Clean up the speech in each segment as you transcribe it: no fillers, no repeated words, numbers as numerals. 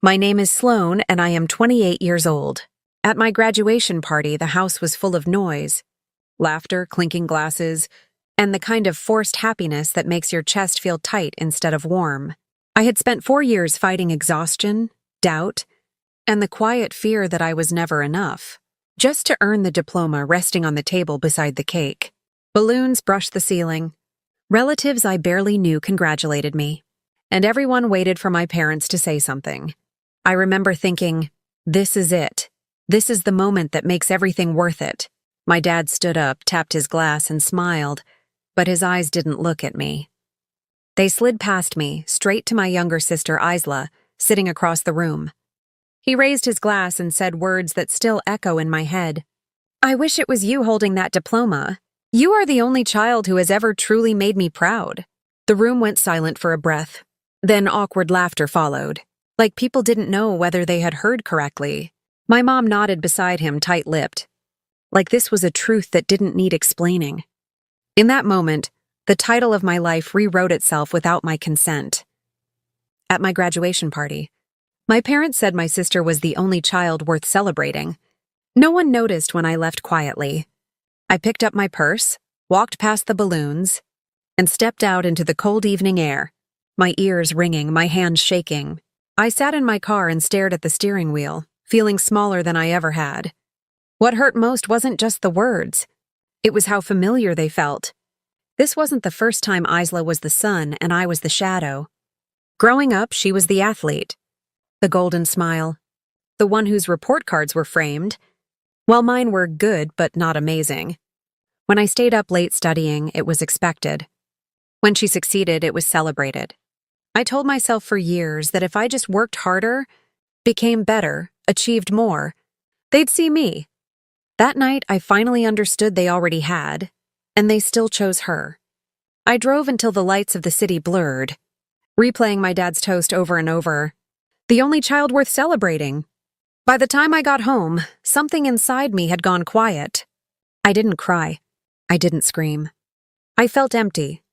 My name is Sloan, and I am 28 years old. At my graduation party, the house was full of noise, laughter, clinking glasses, and the kind of forced happiness that makes your chest feel tight instead of warm. I had spent 4 years fighting exhaustion, doubt, and the quiet fear that I was never enough, just to earn the diploma resting on the table beside the cake. Balloons brushed the ceiling. Relatives I barely knew congratulated me, and everyone waited for my parents to say something. I remember thinking, this is it. This is the moment that makes everything worth it. My dad stood up, tapped his glass, and smiled, but his eyes didn't look at me. They slid past me, straight to my younger sister, Isla, sitting across the room. He raised his glass and said words that still echo in my head. I wish it was you holding that diploma. You are the only child who has ever truly made me proud. The room went silent for a breath. Then awkward laughter followed, like people didn't know whether they had heard correctly. My mom nodded beside him, tight-lipped, like this was a truth that didn't need explaining. In that moment, the title of my life rewrote itself without my consent. At my graduation party, my parents said my sister was the only child worth celebrating. No one noticed when I left quietly. I picked up my purse, walked past the balloons, and stepped out into the cold evening air, my ears ringing, my hands shaking. I sat in my car and stared at the steering wheel, feeling smaller than I ever had. What hurt most wasn't just the words. It was how familiar they felt. This wasn't the first time Isla was the sun and I was the shadow. Growing up, she was the athlete, the golden smile, the one whose report cards were framed, while mine were good but not amazing. When I stayed up late studying, it was expected. When she succeeded, it was celebrated. I told myself for years that if I just worked harder, became better, achieved more, they'd see me. That night, I finally understood they already had, and they still chose her. I drove until the lights of the city blurred, replaying my dad's toast over and over. The only child worth celebrating. By the time I got home, something inside me had gone quiet. I didn't cry. I didn't scream. I felt empty,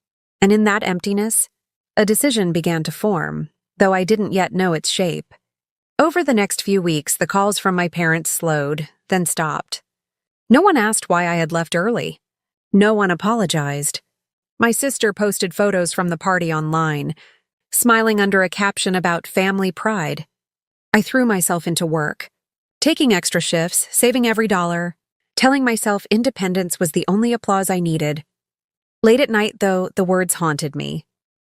and in that emptiness, a decision began to form, though I didn't yet know its shape. Over the next few weeks, the calls from my parents slowed, then stopped. No one asked why I had left early. No one apologized. My sister posted photos from the party online, smiling under a caption about family pride. I threw myself into work, taking extra shifts, saving every dollar, telling myself independence was the only applause I needed. Late at night, though, the words haunted me,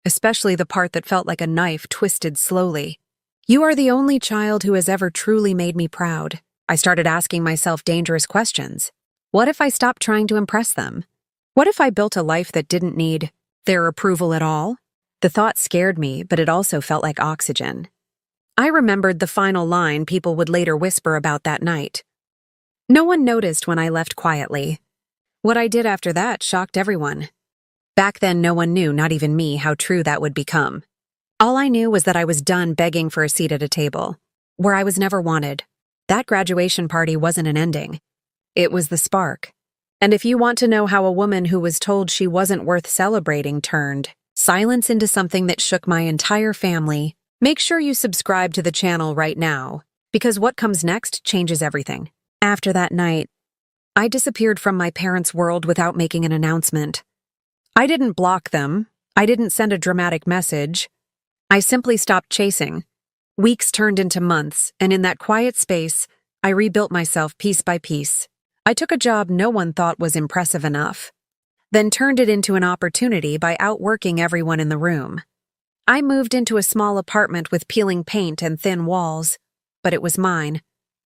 especially the part that felt like a knife twisted slowly. You are the only child who has ever truly made me proud. I started asking myself dangerous questions. What if I stopped trying to impress them? What if I built a life that didn't need their approval at all? The thought scared me, but it also felt like oxygen. I remembered the final line people would later whisper about that night. No one noticed when I left quietly. What I did after that shocked everyone. Back then, no one knew, not even me, how true that would become. All I knew was that I was done begging for a seat at a table, where I was never wanted. That graduation party wasn't an ending. It was the spark. And if you want to know how a woman who was told she wasn't worth celebrating turned silence into something that shook my entire family, make sure you subscribe to the channel right now, because what comes next changes everything. After that night, I disappeared from my parents' world without making an announcement. I didn't block them. I didn't send a dramatic message. I simply stopped chasing. Weeks turned into months, and in that quiet space, I rebuilt myself piece by piece. I took a job no one thought was impressive enough, then turned it into an opportunity by outworking everyone in the room. I moved into a small apartment with peeling paint and thin walls, but it was mine.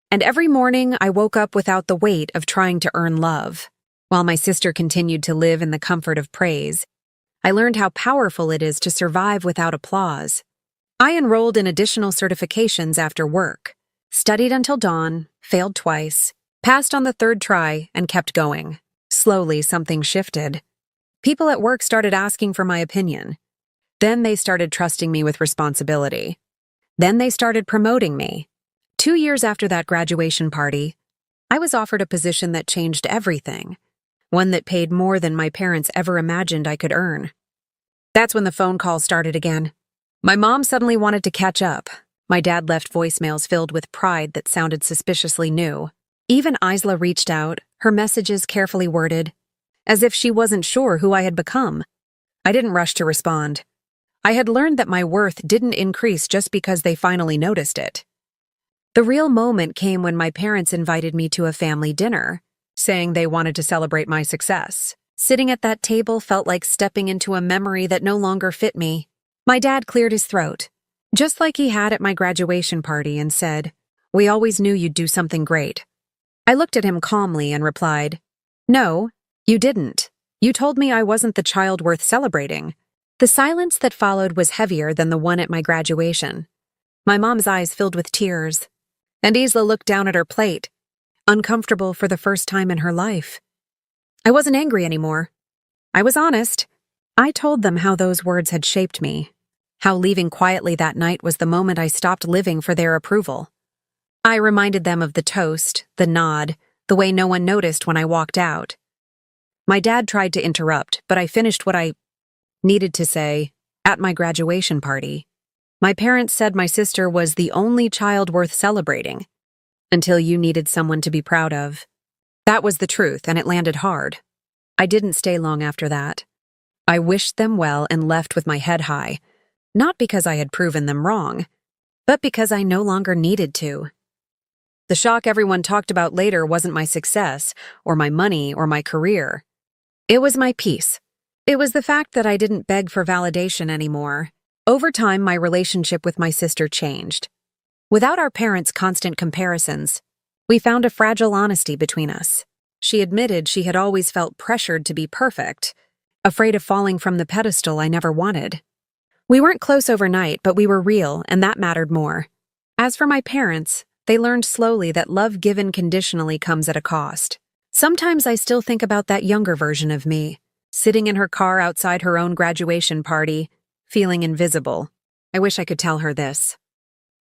And every morning, I woke up without the weight of trying to earn love. While my sister continued to live in the comfort of praise, I learned how powerful it is to survive without applause. I enrolled in additional certifications after work, studied until dawn, failed twice, passed on the third try, and kept going. Slowly, something shifted. People at work started asking for my opinion. Then they started trusting me with responsibility. Then they started promoting me. 2 years after that graduation party, I was offered a position that changed everything. One that paid more than my parents ever imagined I could earn. That's when the phone calls started again. My mom suddenly wanted to catch up. My dad left voicemails filled with pride that sounded suspiciously new. Even Isla reached out, her messages carefully worded, as if she wasn't sure who I had become. I didn't rush to respond. I had learned that my worth didn't increase just because they finally noticed it. The real moment came when my parents invited me to a family dinner, saying they wanted to celebrate my success. Sitting at that table felt like stepping into a memory that no longer fit me. My dad cleared his throat, just like he had at my graduation party, and said, "We always knew you'd do something great." I looked at him calmly and replied, "No, you didn't. You told me I wasn't the child worth celebrating." The silence that followed was heavier than the one at my graduation. My mom's eyes filled with tears, and Isla looked down at her plate, uncomfortable for the first time in her life. I wasn't angry anymore. I was honest. I told them how those words had shaped me, how leaving quietly that night was the moment I stopped living for their approval. I reminded them of the toast, the nod, the way no one noticed when I walked out. My dad tried to interrupt, but I finished what I needed to say. At my graduation party, my parents said my sister was the only child worth celebrating, until you needed someone to be proud of. That was the truth, and it landed hard. I didn't stay long after that. I wished them well and left with my head high, not because I had proven them wrong, but because I no longer needed to. The shock everyone talked about later wasn't my success, or my money, or my career. It was my peace. It was the fact that I didn't beg for validation anymore. Over time, my relationship with my sister changed. Without our parents' constant comparisons, we found a fragile honesty between us. She admitted she had always felt pressured to be perfect, afraid of falling from the pedestal I never wanted. We weren't close overnight, but we were real, and that mattered more. As for my parents, they learned slowly that love given conditionally comes at a cost. Sometimes I still think about that younger version of me, sitting in her car outside her own graduation party, feeling invisible. I wish I could tell her this.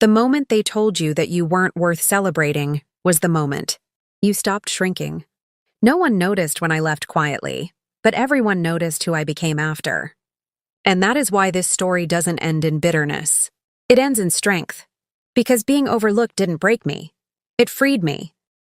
The moment they told you that you weren't worth celebrating was the moment. You stopped shrinking. No one noticed when I left quietly, but everyone noticed who I became after. And that is why this story doesn't end in bitterness. It ends in strength. Because being overlooked didn't break me. It freed me.